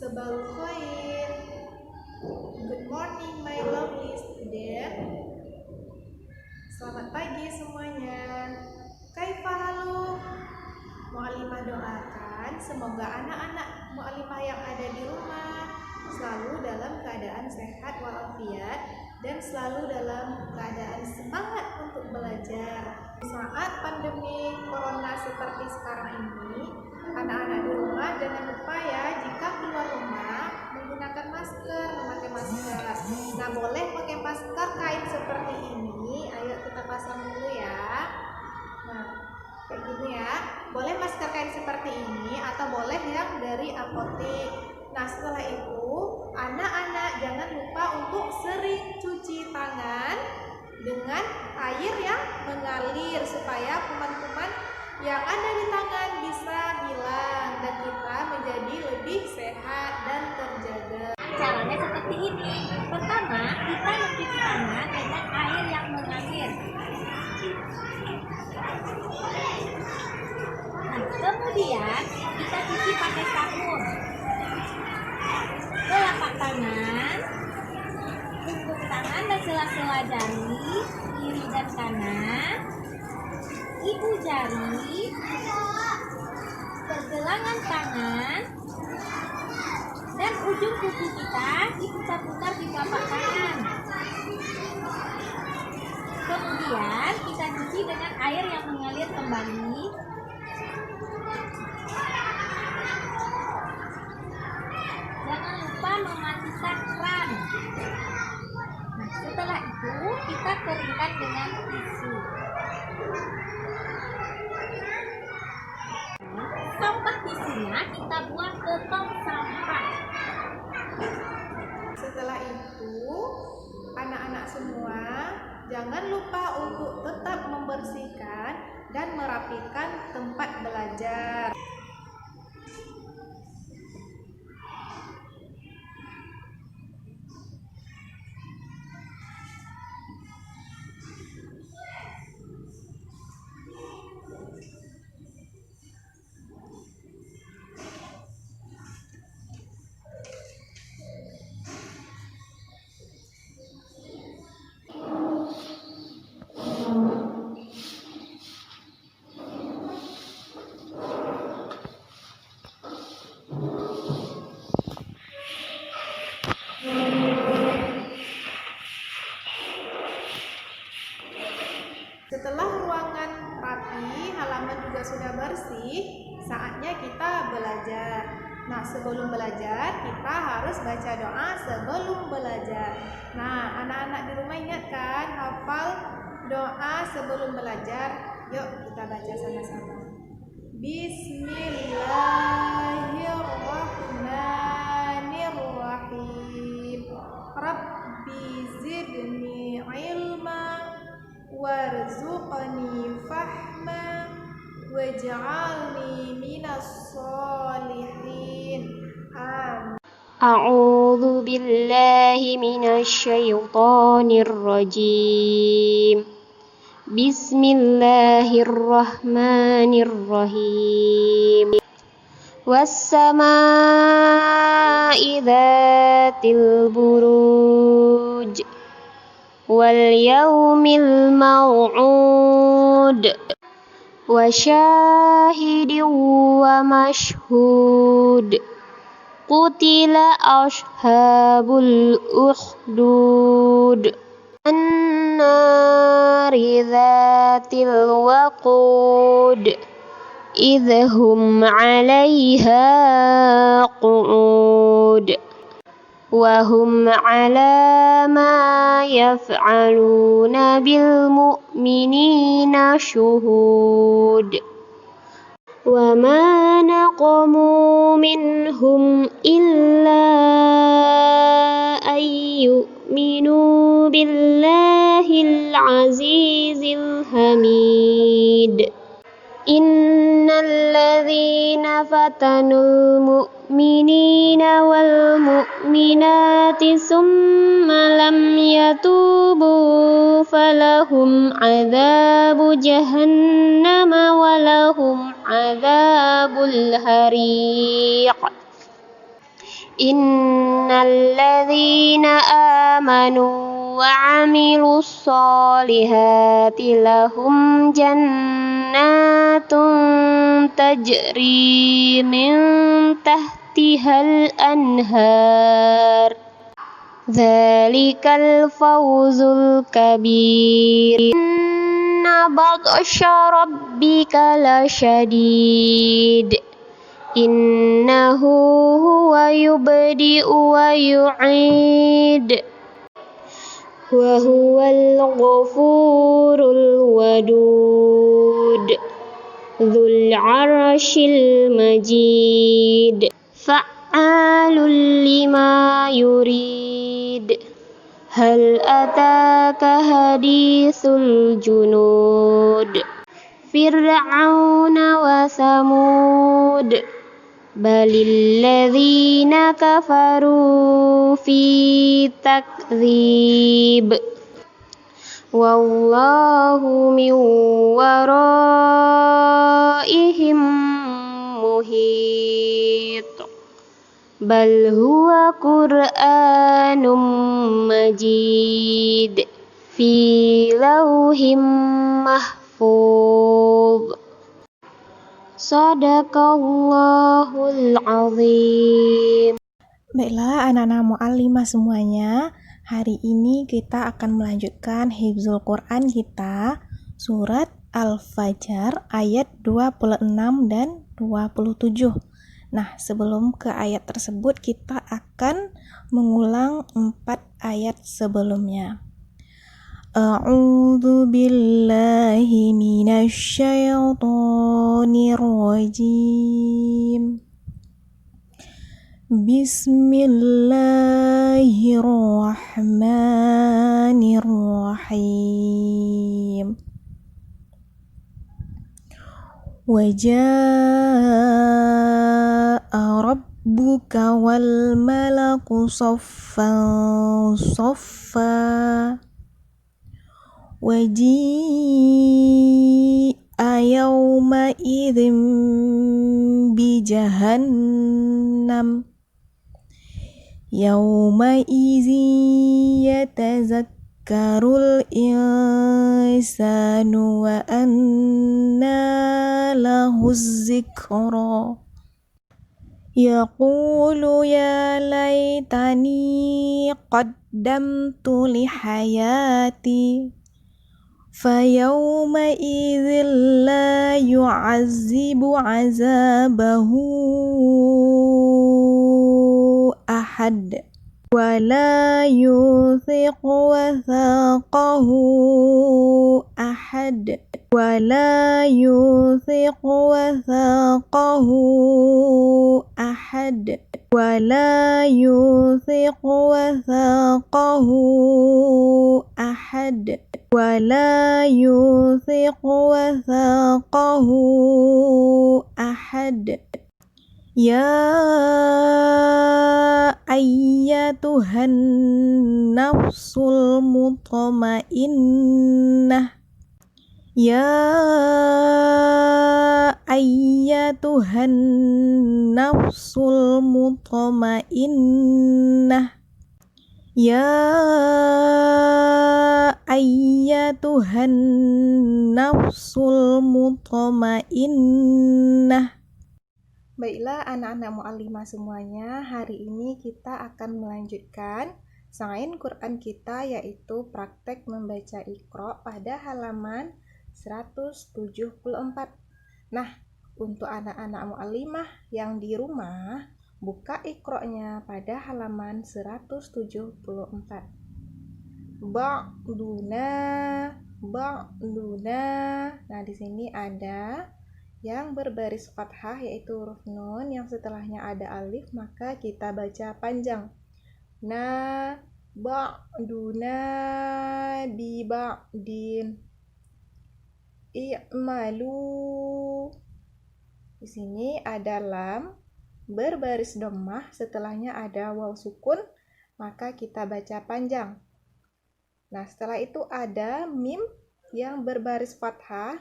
Sabahul khair. Good morning my lovely student. Selamat pagi semuanya. Kaifa halu? Mu'alimah doakan semoga anak-anak mu'alimah yang ada di rumah selalu dalam keadaan sehat walafiat dan selalu dalam keadaan semangat untuk belajar. Saat pandemi corona seperti sekarang ini, anak-anak di rumah jangan lupa ya, jika keluar rumah menggunakan masker, memakai masker. Nah, boleh pakai masker kain seperti ini. Ayo kita pasang dulu ya. Nah, kayak gini ya. Boleh masker kain seperti ini atau boleh yang dari apotek. Nah, setelah itu anak-anak jangan lupa untuk sering cuci tangan dengan air yang mengalir supaya kuman-kuman yang ada di tangan bisa hilang dan kita menjadi lebih sehat dan terjaga. Caranya seperti ini. Pertama, kita mencuci tangan dengan air yang mengalir. Nah, kemudian kita cuci pakai sabun. Telapak tangan, punggung tangan dan sela-sela jari, kiri dan kanan, ibu jari, pergelangan tangan, dan ujung kuku kita diputar-putar di telapak tangan. Kemudian kita cuci dengan air yang mengalir kembali. Jangan lupa mematikan keran. Nah, setelah itu kita keringkan dengan tisu. Sampah tisunya kita buang ke tong sampah. Setelah itu, anak-anak semua jangan lupa untuk tetap membersihkan dan merapikan tempat belajar. Setelah ruangan rapi, halaman juga sudah bersih, saatnya kita belajar. Nah, sebelum belajar, kita harus baca doa sebelum belajar. Nah, anak-anak di rumah ingat kan, hafal doa sebelum belajar? Yuk, kita baca sama-sama. Bismillahirrahmanirrahim. Rabbi zidni ilma warzuqni fahma waj'alni minas sholihin. Amin. أعوذ بالله من الشيطان الرجيم بسم الله الرحمن الرحيم والسماء ذات البروج واليوم الموعود وشاهد ومشهود قتل أصحاب الأخدود النار ذات الوقود إذ هم عليها قعود وهم على ما يفعلون بالمؤمنين شهود وما نقموا منهم إلا أن يؤمنوا بالله العزيز الحميد إن الذين فتنوا المؤمنين والمؤمنات ثم لم يتوبوا فلهم عذاب جهنم ولهم عذاب الحريق Innal ladzina amanu wa 'amilus solihati lahum jannatun tajri min tahtihal anhar. Dzalikal fawzul kabir. Inna batsya rabbika lasyadid. Innahu huwa yubdi'u wa yu'id. Wa huwal ghafurul wadud. Dzul 'arsyil majid. Fa'alul lima yurid. Hal ataka hadithul junud. Fir'auna wa Samud. Balil ladzina kafaru fi takdzib. Wallahu min waraihim muhit. Bal huwa Qur'anum majid fi lauhim mahfuz. Sadaqallahul azim. Baiklah anak-anak mu'allimah semuanya, hari ini kita akan melanjutkan hifzul Quran kita surat Al-Fajr ayat 26 dan 27. Nah, sebelum ke ayat tersebut kita akan mengulang 4 ayat sebelumnya. A'udzu billahi minasy syaithanir rajim. Bismillahirrahmanirrahim. Waja'a rabbuka wal malaku saffan saffa. Waji'a yawma idzin bi jahannam. Yawma idzin yatazakkarul insanu wa anna lahuz zikra. Yaqulu ya laitani qaddamtu li hayati. Fayawma idzin la yu'azzibu 'azabahu ahad. Wa la yuthiqu wathaqahu ahad. Wa la yuthiqu wathaqahu ahad. Wa la yuthiqu wathaqahu ahad. Wa la yuthiqu wathaqahu ahad. Ya ayyatuhan nafsul mutmainnah. Ya ayyatuhan nafsul mutmainnah. Ya ayyatuhan nafsul mutmainnah. Baiklah anak-anak mu'allimah semuanya, hari ini kita akan melanjutkan sain Quran kita, yaitu praktek membaca Iqra pada halaman 174. Nah, untuk anak-anak mu'allimah yang di rumah, buka Iqra-nya pada halaman 174. Ba'duna. Nah, di sini ada yang berbaris fathah, yaitu huruf nun, yang setelahnya ada alif, maka kita baca panjang. Na ba'duna bi ba'din. I'malu. Di sini ada lam berbaris dhammah, setelahnya ada waw sukun, maka kita baca panjang. Nah, setelah itu ada mim yang berbaris fathah,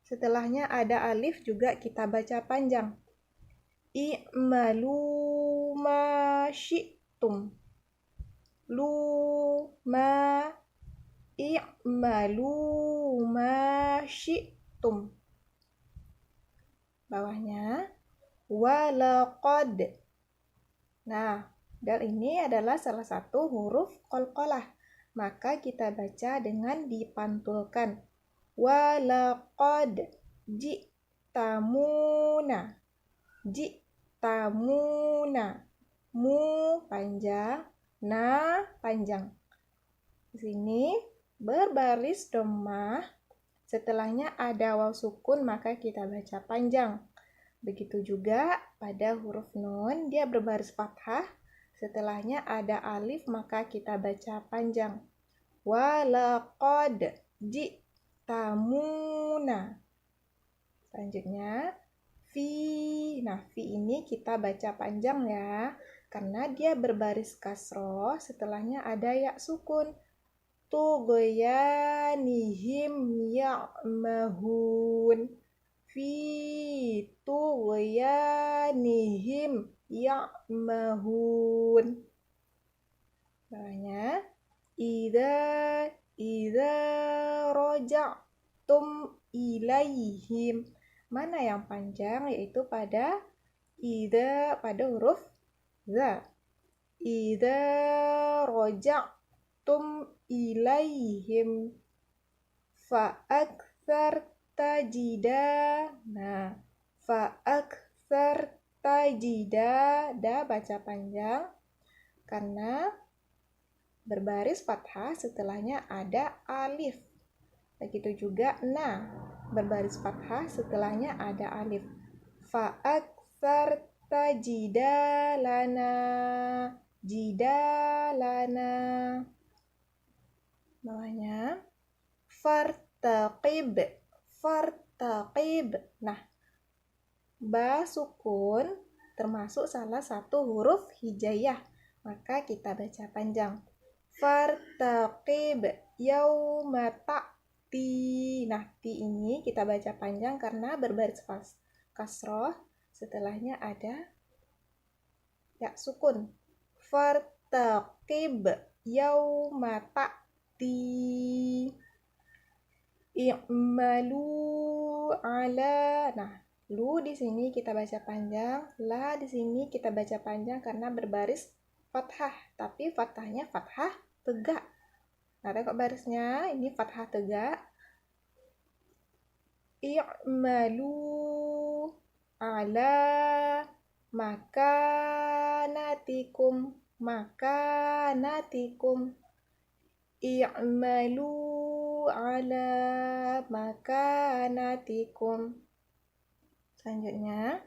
setelahnya ada alif, juga kita baca panjang. i'malu ma syi'tum. I'malu ma syi'tum. Bawahnya walaqad. Nah, dal ini adalah salah satu huruf qalqalah. Maka kita baca dengan dipantulkan. Walaqad ji'tamuna. Ji'tamuna. Mu panjang, na panjang. Di sini berbaris dhammah. Setelahnya ada waw sukun, maka kita baca panjang. Begitu juga pada huruf nun, dia berbaris fathah. Setelahnya ada alif, maka kita baca panjang. Walaqad ji'tamuna. Selanjutnya, fi. Nah, fi ini kita baca panjang ya, karena dia berbaris kasroh. Setelahnya ada ya sukun. Tughyanihim ya'mahun. Fi tughyanihim ya'mahun. Bawahnya idza raja'tum ilaihim. Mana yang panjang? Yaitu pada idza, pada huruf za. Idza raja'tum ilaihim fa'aktsar tajida. Nah, fa'aktsar tajida, da baca panjang karena berbaris fathah, setelahnya ada alif. Begitu juga na, berbaris fathah, setelahnya ada alif. Fa'aktsar tajida lana. Jidalana. Bawahnya fartaqib. Nah, ba sukun termasuk salah satu huruf hijaiyah, maka kita baca panjang. Fartaqib yauma ta'ti. Nah, ti ini kita baca panjang karena berbaris kasroh, setelahnya ada ya sukun. Fartaqib yauma ta'ti. I'malu ala. Nah, lu di sini kita baca panjang, la di sini kita baca panjang karena berbaris fathah, tapi fathahnya fathah tegak. Nah, ada kok barisnya, ini fathah tegak. I'malu ala makanatikum. I'malu ala makanatikum. Selanjutnya,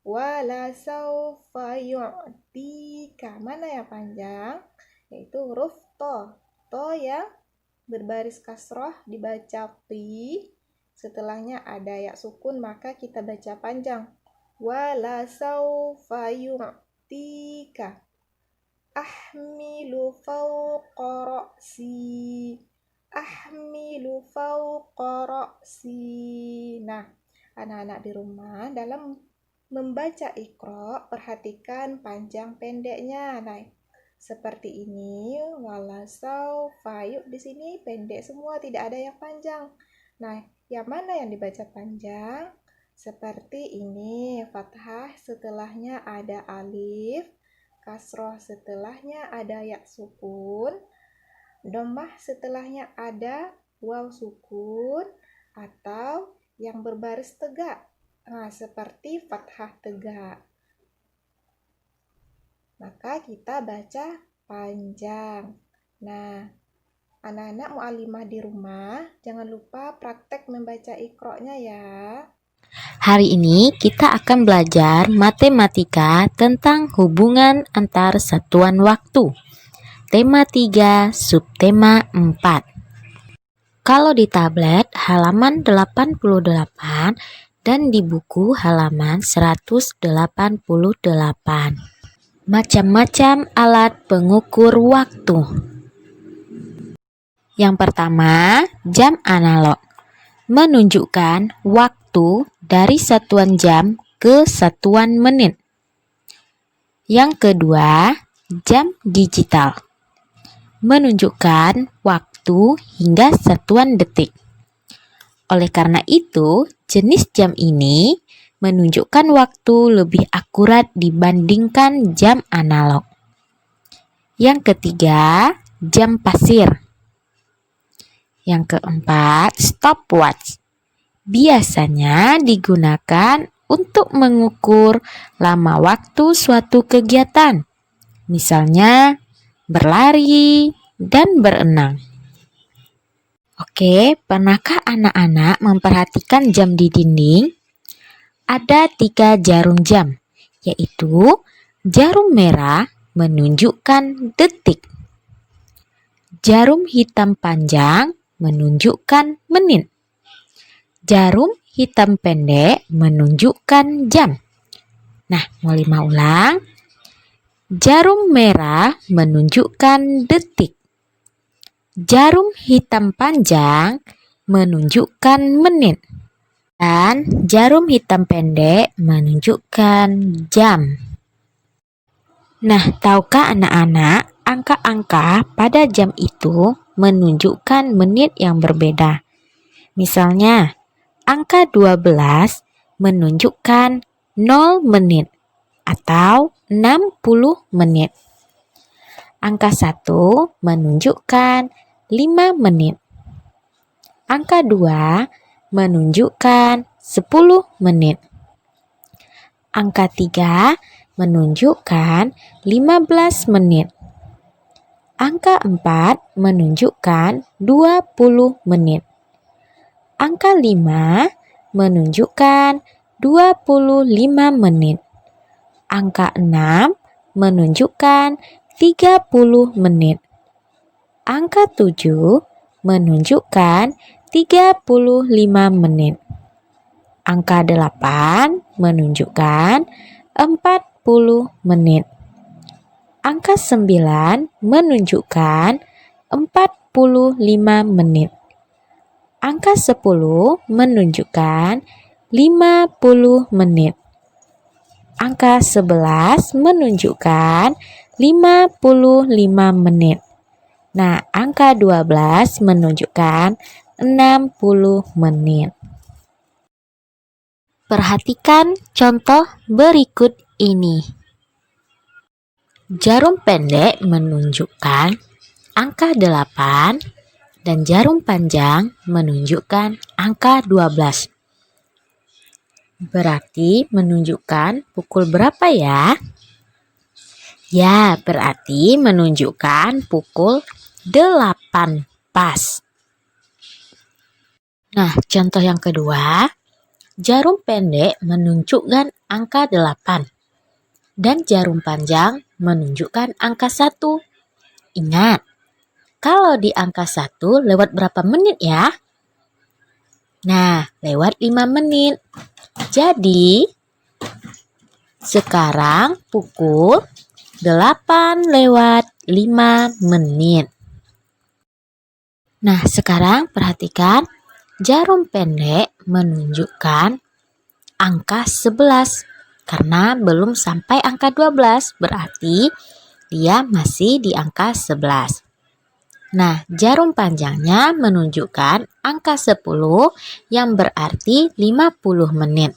wala saufa yu'tika. Mana yang panjang? Yaitu huruf to. To yang berbaris kasroh dibaca ti. Setelahnya ada ya sukun, maka kita baca panjang. Wala saufa yu'tika. Ahmilu fawqa ra'si. Ahmilu fawqa ra'si. Nah, anak-anak di rumah dalam membaca Iqra, perhatikan panjang pendeknya. Nah, seperti ini, wala saufa. Yuk, di sini pendek semua, tidak ada yang panjang. Nah, yang mana yang dibaca panjang? Seperti ini, fathah setelahnya ada alif, kasroh setelahnya ada ya sukun, dhammah setelahnya ada waw sukun, atau yang berbaris tegak. Nah, seperti fathah tegak. Maka kita baca panjang. Nah, anak-anak mu'alimah di rumah, jangan lupa praktek membaca Iqra-nya ya. Hari ini kita akan belajar matematika tentang hubungan antar satuan waktu. Tema 3, subtema 4. Kalau di tablet halaman 88 dan di buku halaman 188. Macam-macam alat pengukur waktu. Yang pertama, jam analog. Menunjukkan waktu dari satuan jam ke satuan menit. Yang kedua, jam digital. Menunjukkan waktu hingga satuan detik. Oleh karena itu, jenis jam ini menunjukkan waktu lebih akurat dibandingkan jam analog. Yang ketiga, jam pasir. Yang keempat, stopwatch. Biasanya digunakan untuk mengukur lama waktu suatu kegiatan, misalnya berlari dan berenang. Oke, pernahkah anak-anak memperhatikan jam di dinding? Ada 3 jarum jam, yaitu jarum merah menunjukkan detik, jarum hitam panjang menunjukkan menit, jarum hitam pendek menunjukkan jam. Nah, mau 5 ulang. Jarum merah menunjukkan detik, jarum hitam panjang menunjukkan menit, dan jarum hitam pendek menunjukkan jam. Nah, tahukah anak-anak, angka-angka pada jam itu menunjukkan menit yang berbeda. Misalnya, angka 12 menunjukkan 0 menit atau 60 menit. Angka 1 menunjukkan 5 menit. Angka 2 menunjukkan 10 menit. Angka 3 menunjukkan 15 menit. Angka 4 menunjukkan 20 menit. Angka 5 menunjukkan 25 menit. Angka 6 menunjukkan 30 menit. Angka 7 menunjukkan 35 menit. Angka 8 menunjukkan 40 menit. Angka 9 menunjukkan 45 menit. Angka 10 menunjukkan 50 menit. Angka 11 menunjukkan 55 menit. Nah, angka 12 menunjukkan 60 menit. Perhatikan contoh berikut ini. Jarum pendek menunjukkan angka 8 dan jarum panjang menunjukkan angka 12. Berarti menunjukkan pukul berapa ya? Ya, berarti menunjukkan pukul 8 pas. Nah, contoh yang kedua, jarum pendek menunjukkan angka 8 dan jarum panjang menunjukkan angka 1. Ingat, kalau di angka 1 lewat berapa menit ya? Nah, lewat 5 menit. Jadi, sekarang pukul 8 lewat 5 menit. Nah, sekarang perhatikan, jarum pendek menunjukkan angka 11 karena belum sampai angka 12, berarti dia masih di angka 11. Nah, jarum panjangnya menunjukkan angka 10 yang berarti 50 menit.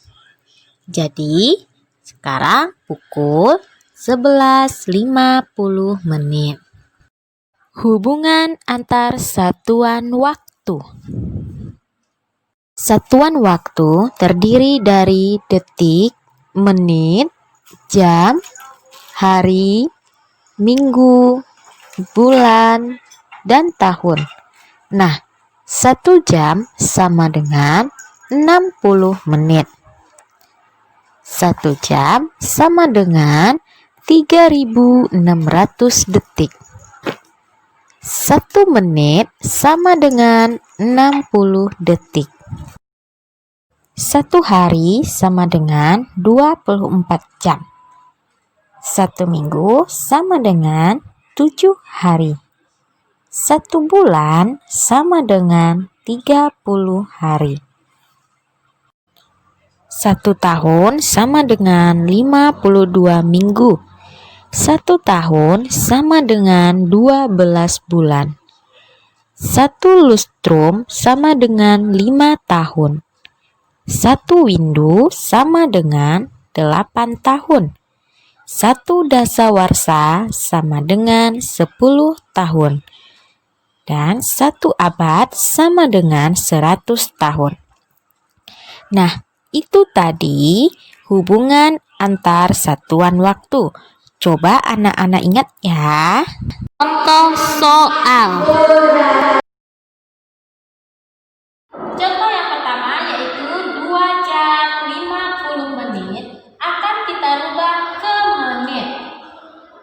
Jadi, sekarang pukul 11.50 menit. Hubungan antar satuan waktu. Satuan waktu terdiri dari detik, menit, jam, hari, minggu, bulan, dan tahun. Nah, 1 jam sama dengan 60 menit. 1 jam sama dengan 3.600 detik. 1 menit sama dengan 60 detik. 1 hari sama dengan 24 jam. 1 minggu sama dengan 7 hari. 1 bulan sama dengan 30 hari. 1 tahun sama dengan 52 minggu. 1 tahun sama dengan 12 bulan. 1 lustrum sama dengan 5 tahun. 1 windu sama dengan 8 tahun. 1 dasawarsa sama dengan 10 tahun. Dan 1 abad sama dengan 100 tahun. Nah, itu tadi hubungan antar satuan waktu. Coba anak-anak ingat ya. Contoh soal. Contoh yang pertama yaitu 2 jam 50 menit akan kita rubah ke menit.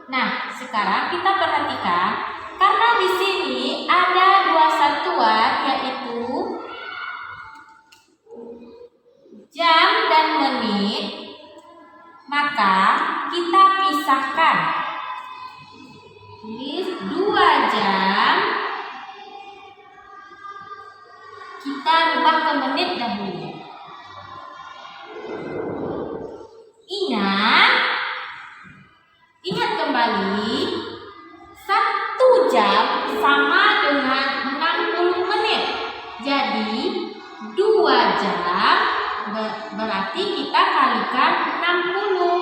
Nah, sekarang kita perhatikan karena di sini ada 2 satuan yaitu jam dan menit, maka kita pisahkan. Tulis 2 jam, kita rubah ke menit dahulu. Ingat kembali, 1 jam sama dengan 60 menit. Jadi 2 jam berarti kita kalikan 60.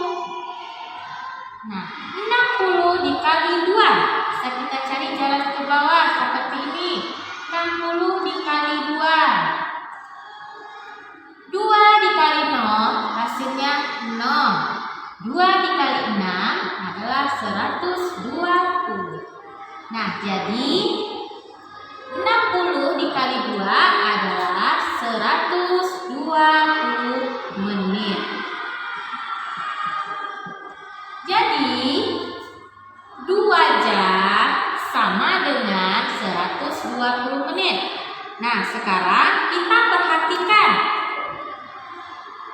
Nah, 60 dikali 2. Bisa kita cari jalan ke bawah seperti ini. 60 dikali 2. 2 dikali 0 hasilnya 0. 2 dikali 6 adalah 120. Nah, jadi 60 dikali 2 adalah 120 menit. Jadi 2 jam sama dengan 120 menit. Nah, sekarang kita perhatikan.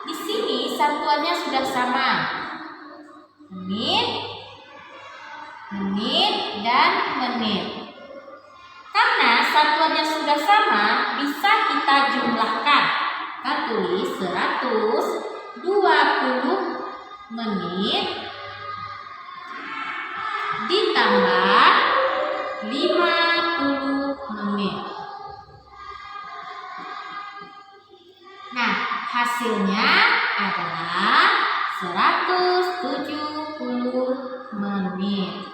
Di sini satuannya sudah sama. Menit, menit, dan menit. Karena satuannya sudah sama, bisa kita jumlahkan. Kita tulis 120 menit ditambah 50 menit. Nah, hasilnya adalah 170 menit.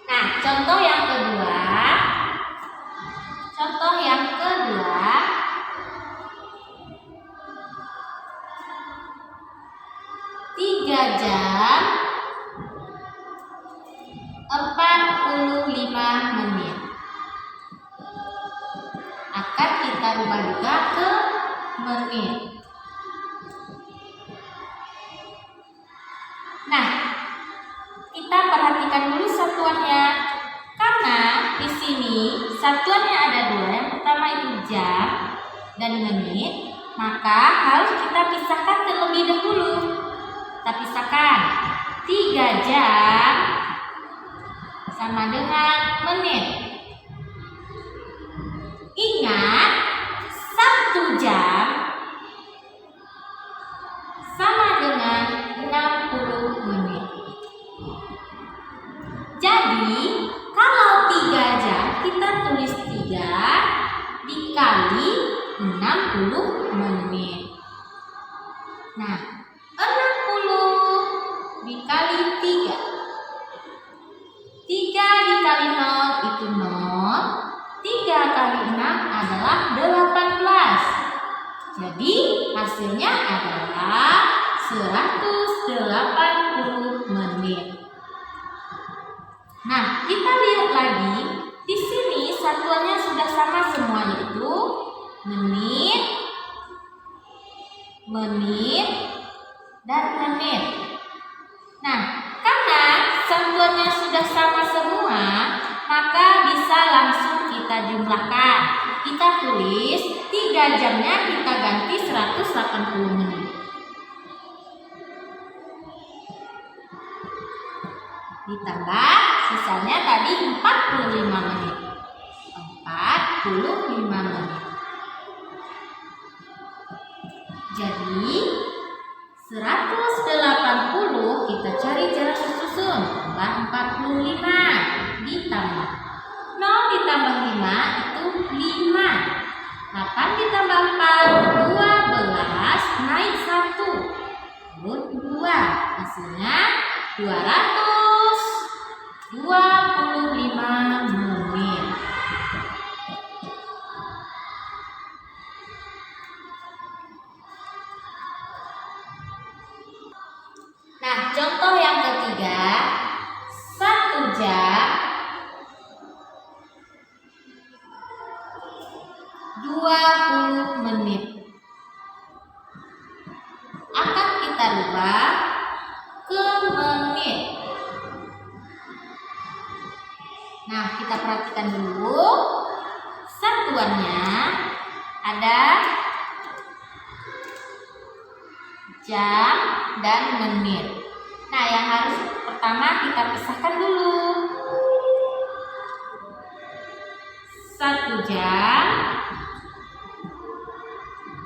Nah, contoh yang kedua. 3 jam 45 menit. Akan kita rubah juga ke menit. Nah, kita perhatikan dulu satuannya. Karena di sini satuannya ada 2. Yang pertama itu jam dan menit, maka harus kita pisahkan terlebih dahulu. Kita pisahkan 3 jam sama dengan menit. Ingat, 1 jam sama dengan 60 menit. Jadi, kalau 3 jam, kita tulis 3 dikali 60 menit. Nah, 60 dikali 3. 3 dikali 0 itu 0. 3 kali 6 adalah 18. Jadi hasilnya adalah 180 menit. Nah, kita lihat lagi. Di sini satuannya sudah sama semua, yaitu menit, menit, dan menit. Nah, karena satuannya sudah sama semua, maka bisa langsung kita jumlahkan. Kita tulis 3 jamnya kita ganti 180 menit. Ditambah sisanya tadi 45 menit. 45 menit. Jadi 180 kita cari jarak susun. Tambah 45 ditambah 0 ditambah 5 itu 5. 8 ditambah 4 12 naik 1 turun 2. Hasilnya 225 menit. Nah, contoh yang ketiga, 1 jam 20 menit. Akan kita rubah ke menit. Nah, kita perhatikan dulu. Satuannya ada jam dan menit. Nah, yang harus pertama kita pisahkan dulu. 1 jam,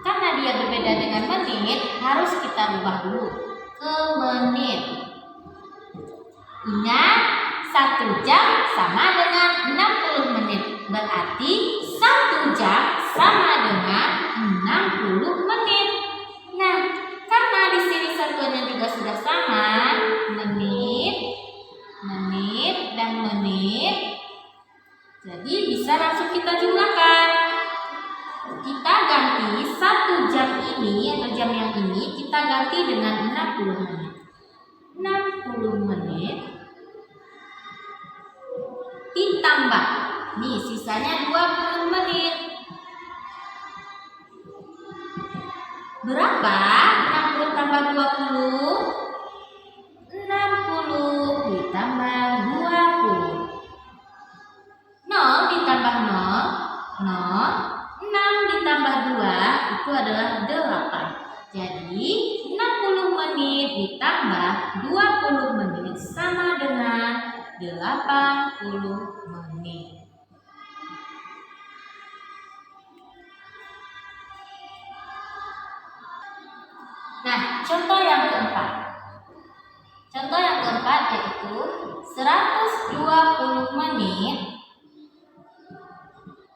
karena dia berbeda dengan menit, harus kita rubah dulu ke menit. Ingat, 1 jam sama dengan 60 menit. Berarti 1 jam sama dengan 60 menit. Nah, karena di sini satuannya juga sudah sama, menit, dan menit. Jadi bisa langsung kita jumlahkan. Kita ganti 1 jam ini atau jam yang ini kita ganti dengan 60 menit. 60 menit ditambah, nih sisanya 20 menit. Berapa? 60 tambah 20? 60 ditambah 20. 0 ditambah 0, 0. 6 ditambah 2 itu adalah 8. Jadi 60 menit ditambah 20 menit sama dengan 80 menit. Nah, contoh yang keempat. Contoh yang keempat yaitu 120 menit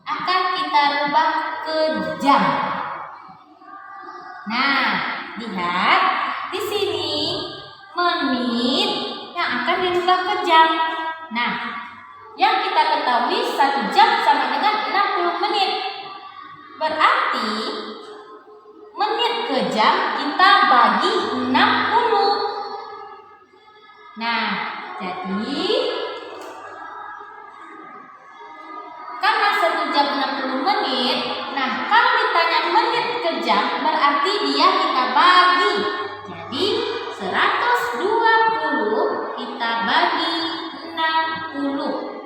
akan kita rubah ke jam. Nah, lihat di sini menit yang akan dirubah ke jam. Nah, yang kita ketahui 1 jam sama dengan 60 menit. Berarti menit ke jam kita bagi 60. Nah, jadi karena 1 jam 60 menit, nah kalau ditanya menit ke jam berarti dia kita bagi. Jadi 120 kita bagi 60.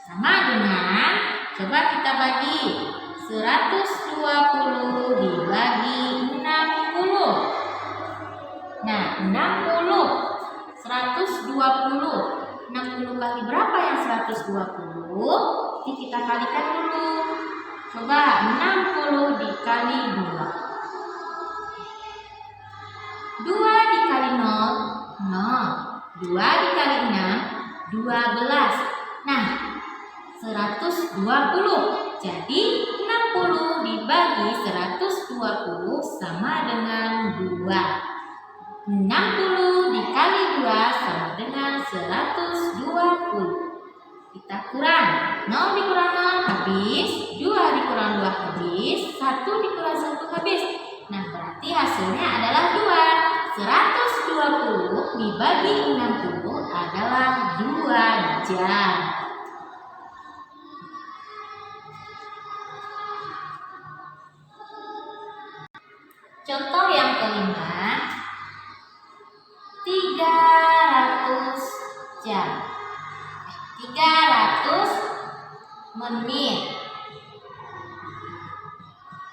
Sama dengan, coba kita bagi 120 dibagi 60. Nah, 60 kali berapa yang 120? Nanti kita kalikan dulu. Coba 60 dikali 2. 2 dikali 0, 0. 2 dikali 6, 12. Nah, 120. Jadi 60 dibagi 120 sama dengan 2. 60 dikali 2 sama dengan 120. Kita kurang. 0 dikurang 0 habis. 2 dikurang 2 habis. 1 dikurang 1 habis. Nah, berarti hasilnya adalah 2. 120 dibagi 60 adalah 2 jam. Contoh yang kelima, 300 jam. 300 menit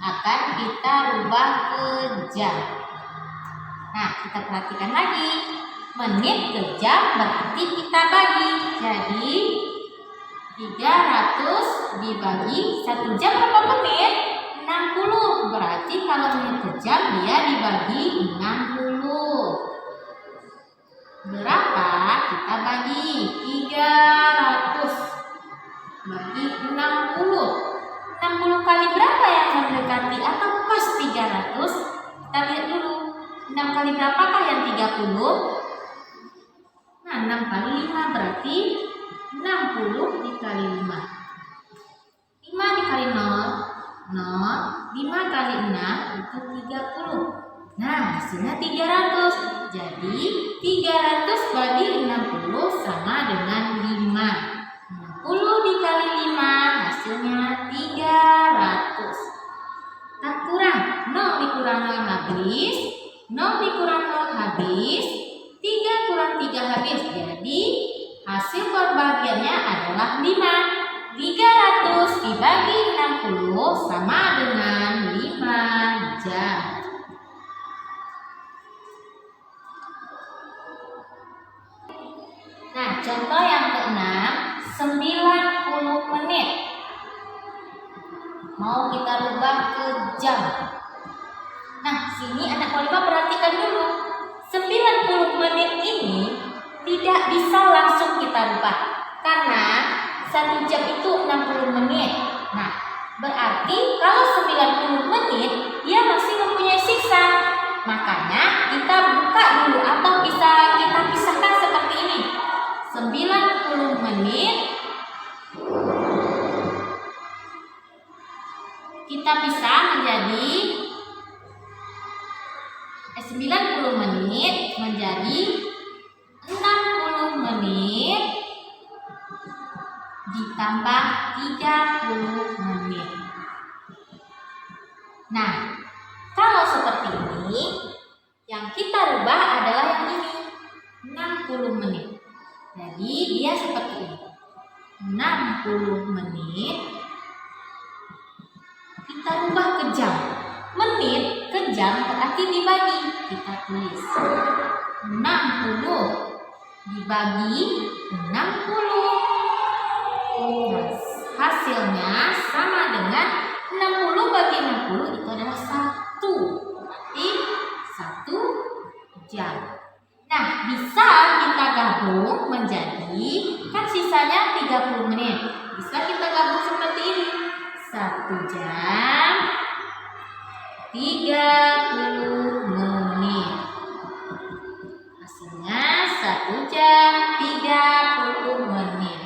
akan kita rubah ke jam. Nah, kita perhatikan lagi. Menit ke jam berarti kita bagi. Jadi 300 dibagi 1 jam berapa menit? 60. Berarti kalau menit ke jam dibagi 60. Berapa? Kita bagi 300 bagi 60. 60 kali berapa yang mendekati atau pas 300? Kita lihat dulu. 6 kali berapakah yang 30? Nah, 6 kali 5 berarti 60 dikali 5. 5 dikali 0, 0. 5 kali 6 itu 30. Nah, hasilnya 300. Jadi, 300 bagi 60 sama dengan 5. 60 dikali 5 hasilnya 300. Tak kurang. 0 dikurang 0 habis. 0 dikurang 0 habis. 3 kurang 3 habis. Jadi, hasil perbagiannya adalah 5. 300 dibagi 60 sama dengan 5 jam. Nah, contoh yang keenam, 90 menit. Mau kita rubah ke jam. Nah, sini anak Kolima perhatikan dulu. 90 menit ini tidak bisa langsung kita rubah. Karena 1 jam itu 60 menit. Nah, berarti kalau 90 menit dia masih mempunyai sisa. Makanya kita buka dulu atau bisa kita pisahkan seperti ini. 90 menit kita pisah menjadi 90 menit menjadi 60 menit ditambah 30 menit. Nah, kalau seperti ini yang kita rubah adalah yang ini 60 menit. Jadi dia seperti ini. 60 menit kita rubah ke jam. Menit ke jam berarti dibagi. Kita tulis 60 dibagi 60. Nah, hasilnya sama dengan 60 bagi 60 itu adalah 1. Berarti 1 jam. Nah, bisa kita gabung menjadi, kan sisanya 30 menit. Bisa kita gabung seperti ini. 1 jam 30 menit. Hasilnya 1 jam 30 menit.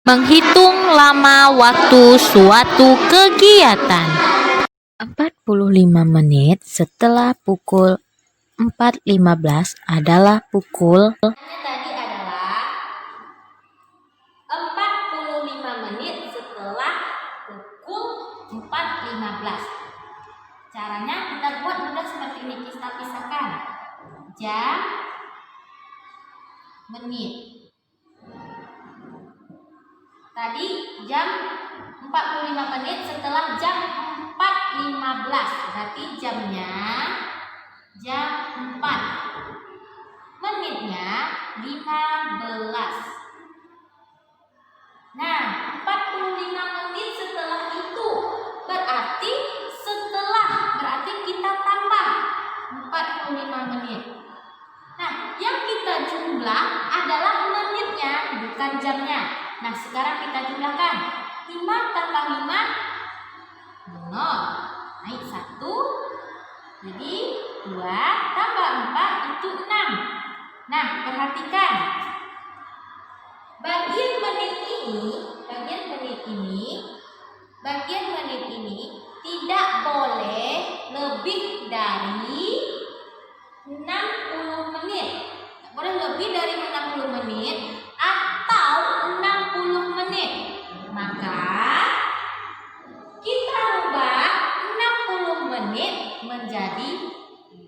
Menghitung lama waktu suatu kegiatan. 45 menit setelah pukul 4.15 adalah pukul. Tadi adalah 45 menit setelah pukul 4.15. Caranya kita buat mudah seperti ini. Kita pisahkan jam, menit. Tadi jam 45 menit setelah jam 4.15. Berarti jamnya jam 4. Menitnya 15. Nah, 45 menit setelah itu berarti kita tambah 45 menit. Nah, yang kita jumlah adalah menitnya, bukan jamnya. Nah, sekarang kita jumlahkan. 5 tambah 5 0. Naik 1. Jadi 2 tambah 4 itu 6. Nah, perhatikan. Bagian menit ini tidak boleh lebih dari 60 menit. Tidak boleh lebih dari 60 menit atau 60 menit. Maka kita rubah 60 menit menjadi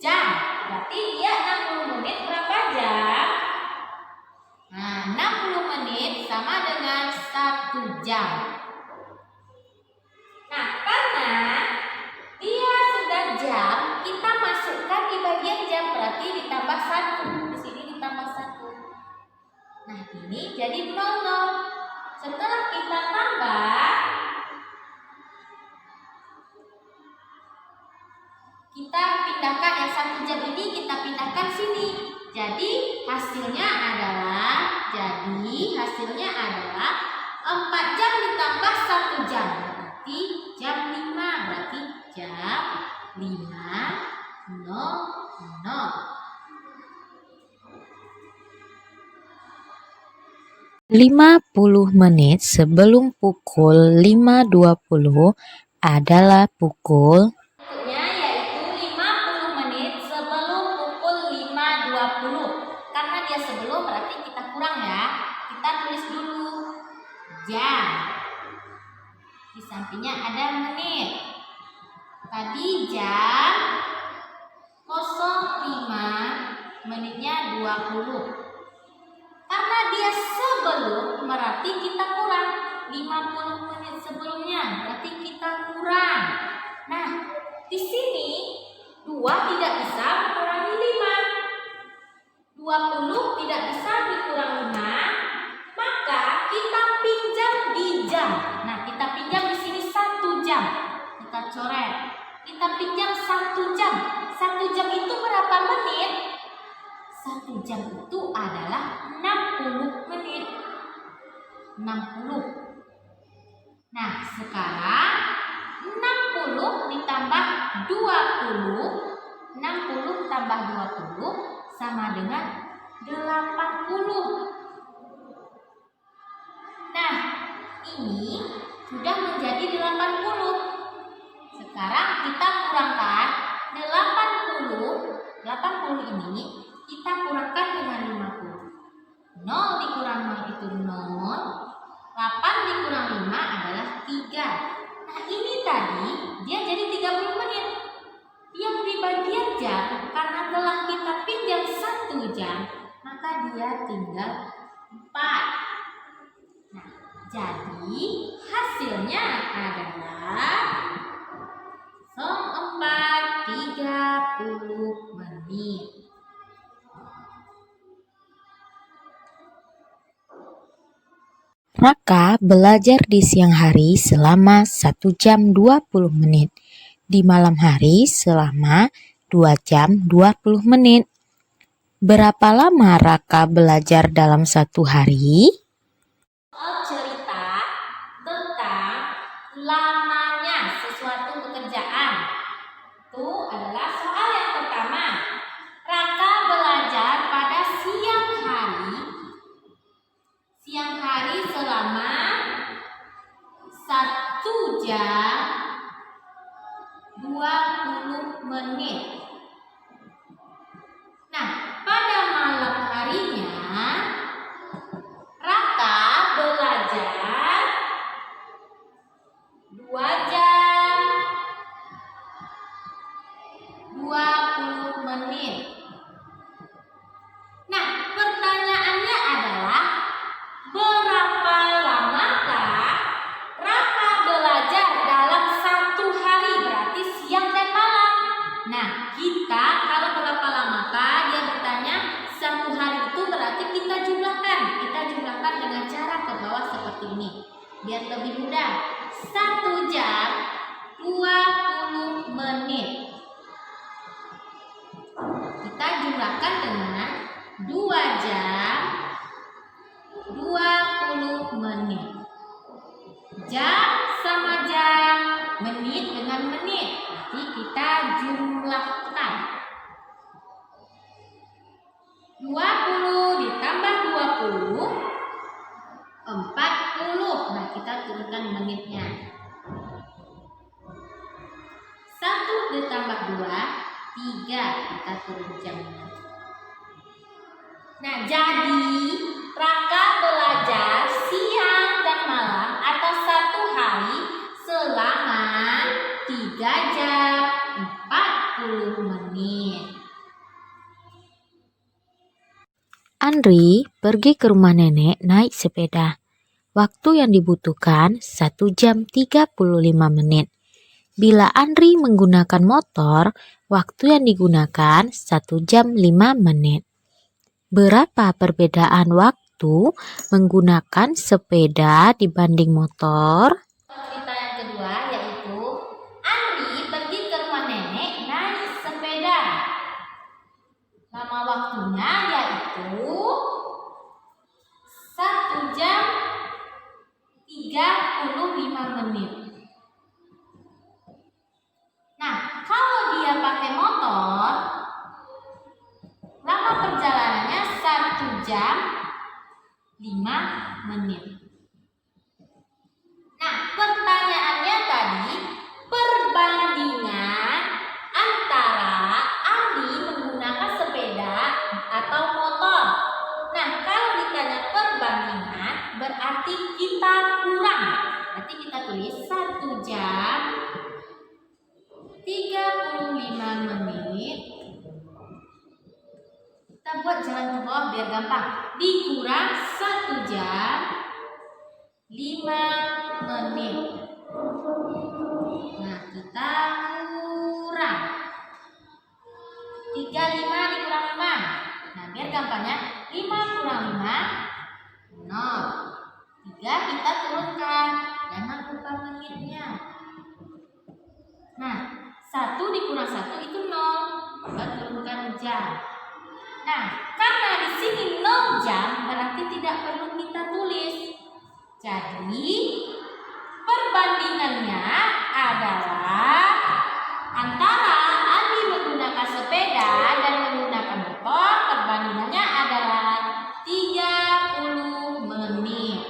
jam. Berarti dia 60 menit berapa jam? Nah, 60 menit sama dengan 1 jam. Nah, karena dia sudah jam, kita masukkan di bagian jam, berarti ditambah 1. Di sini ditambah 1. Nah, ini jadi 00. Setelah kita tambah Jadi hasilnya adalah 4 jam ditambah 1 jam. Berarti jam 5. Berarti jam 5.00. 50 menit sebelum pukul 5.20 adalah pukul Berikutnya yaitu 50 menit sebelum pukul 5.20. Karena dia sebelum berarti kita kurang ya. Kita tulis dulu jam. Di sampingnya ada menit. Tadi jam 05 menitnya 20. Karena dia sebelum berarti kita kurang 50 menit sebelumnya, berarti kita kurang. Nah, di sini 2 tidak bisa mengurangi 5. 20 tidak bisa dikurang 5, maka kita pinjam di jam. Nah, kita pinjam di sini 1 jam. Kita coret. Kita pinjam 1 jam. 1 jam itu berapa menit? 1 jam itu adalah 60 menit. 60. Nah, sekarang 60 ditambah 20. 60 tambah 20 sama dengan 80. Nah, ini sudah menjadi 80. Sekarang kita kurangkan 80 ini kita kurangkan dengan 50. 0 dikurang 0 itu 0. 8 dikurang 5 adalah 3. Nah, ini tadi dia jadi 30 menit. Yang di bagian jam karena telah kita pinjam 1 jam, maka dia tinggal 4. Nah, jadi hasilnya adalah 30 menit. Raka belajar di siang hari selama 1 jam 20 menit, di malam hari selama 2 jam 20 menit. Berapa lama Raka belajar dalam satu hari? Cerita tentang lamanya sesuatu pekerjaan. Itu adalah soal yang pertama. Raka belajar pada siang hari. Siang hari selama 1 jam 20 menit. Nah, pada malam harinya Raka belajar 2 jam 20 menit. Nah, pertanyaannya adalah berapa lamakah Raka belajar dalam 1 hari, berarti siang dan malam. Nah, kita kalau berapa lamakah dia bertanya 1 hari itu berarti kita jumlahkan. Kita jumlahkan dengan cara ke bawah seperti ini. Biar lebih mudah. 1 jam 20 menit. Kita jumlahkan dengan 2 jam 20 menit. Jam sama jam, menit dengan menit. Nanti kita jumlahkan. 20 ditambah 20, 40. Nah, kita turunkan menitnya. 1 ditambah 2, 3. Kita turun jamnya. Nah, jadi Raka belajar siang dan malam atau 1 hari selama 3 jam 40 menit. Andri pergi ke rumah nenek naik sepeda. Waktu yang dibutuhkan 1 jam 35 menit. Bila Andri menggunakan motor, waktu yang digunakan 1 jam 5 menit. Berapa perbedaan waktu menggunakan sepeda dibanding motor? Cerita yang kedua yaitu Andri pergi ke rumah nenek naik sepeda. Lama waktunya menit. Nah, pertanyaannya tadi, perbandingan antara Andi menggunakan sepeda atau motor. Nah, kalau ditanya perbandingan berarti kita kurang. Berarti kita tulis 1 jam 35 menit. Kita buat jalan ke bawah biar gampang. Dikurang 1 jam 5 menit. Nah, kita kurang 35 dikurang 5. Nah, biar gampangnya 5 kurang 5 0. 3 kita turunkan. Jangan lupa menitnya. Nah, 1 dikurang 1 itu 0. Kita turunkan jam. Nah, karena di sini 0 jam berarti tidak perlu kita tulis. Jadi, perbandingannya adalah antara Andi menggunakan sepeda dan menggunakan motor, perbandingannya adalah 30 menit.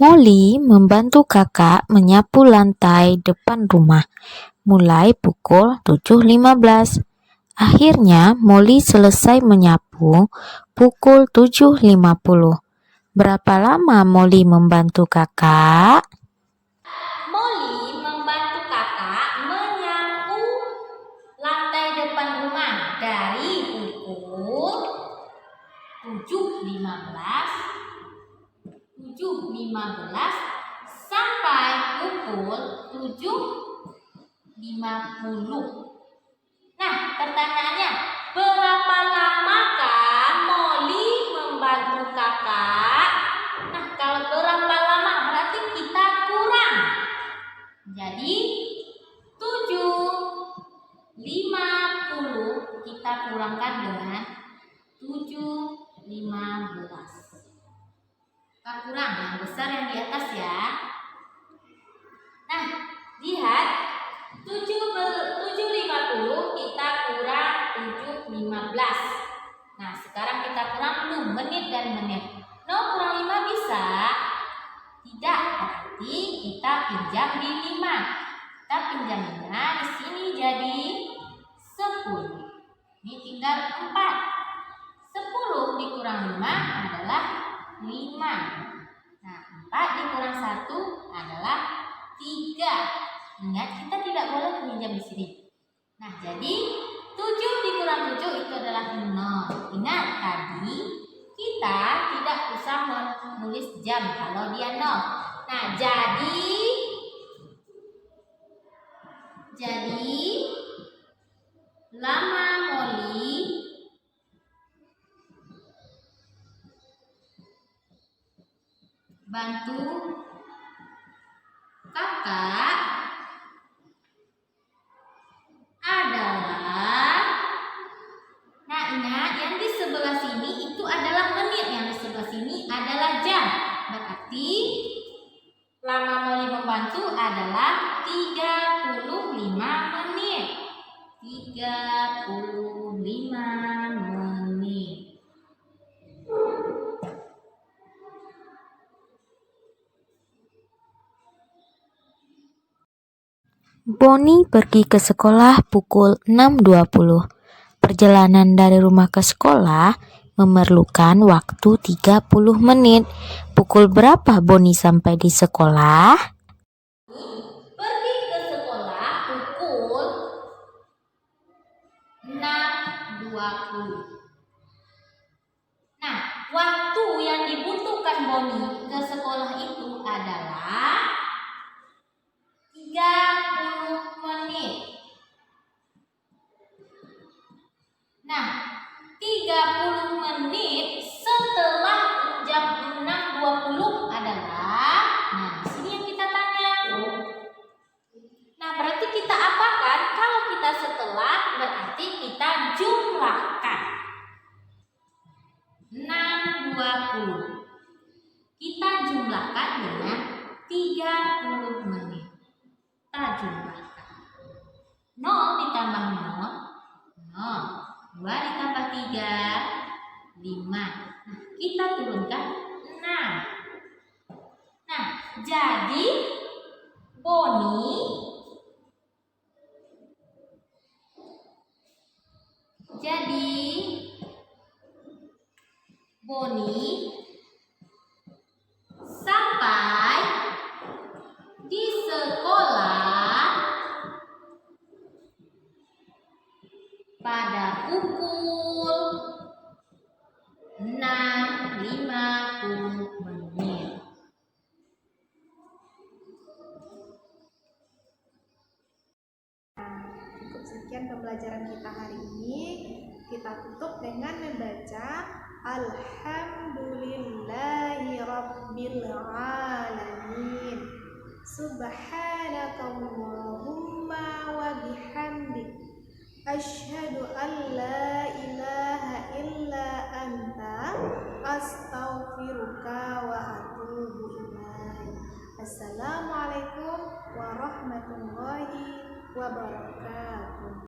Molly membantu kakak menyapu lantai depan rumah mulai pukul 7.15. Akhirnya Molly selesai menyapu pukul 7.50. Berapa lama Molly membantu kakak? Molly membantu kakak menyapu lantai depan rumah dari pukul 7.15 sampai pukul 7.50. Nah, pertanyaannya, berapa lamakah Molly membantu kakak? Nah, kalau berapa lama berarti kita kurang. Jadi 7.50 kita kurangkan dengan 7.15. Kita kurang yang besar yang di atas ya. Nah, lihat 7.50 kita kurang 7.15. Nah, sekarang kita kurang dulu menit dan menit. 0 kurang 5 bisa? Tidak, berarti kita pinjam di 5. Kita pinjam 5 di sini jadi 10. Ini tinggal 4. 10 dikurang 5 adalah 5. Nah, 4 dikurang 1 adalah 3. Ingat, kita tidak boleh pinjam di sini. Nah, jadi 7 dikurang 7 itu adalah 0. Ingat, tadi kita tidak usah menulis jam kalau dia 0. Nah, jadi lama Molly bantu kakak adalah, nah ingat yang di sebelah sini itu adalah menit, yang di sebelah sini adalah jam. Berarti lama Molly membantu adalah 35 menit. 35 menit. Bonnie pergi ke sekolah pukul 6.20. Perjalanan dari rumah ke sekolah memerlukan waktu 30 menit. Pukul berapa Bonnie sampai di sekolah? Pergi ke sekolah pukul 6.20. Nah, waktu yang dibutuhkan Bonnie ke sekolah itu adalah 30 menit. Nah, 30 menit setelah jam 6.20 adalah, nah di sini yang kita tanya. Nah, berarti kita apakan? Kalau kita setelah berarti kita jumlahkan. 6.20 kita jumlahkan dengan 30 menit. Kita jumlahkan 0 ditambah 0, 0. 2 ditambah 3, 5. 5. Kita turunkan 6. Nah, jadi Boni sampai di sekolah pada pukul 6.50 menit. Cukup sekian pembelajaran kita hari ini. Kita tutup dengan membaca Alhamdulillahi Rabbil Alamin. Subhanakallahumma wa bihamdik. Asyhadu an la ilaha illa anta. Astaghfiruka wa atubu ilaik. Assalamualaikum warahmatullahi wabarakatuh.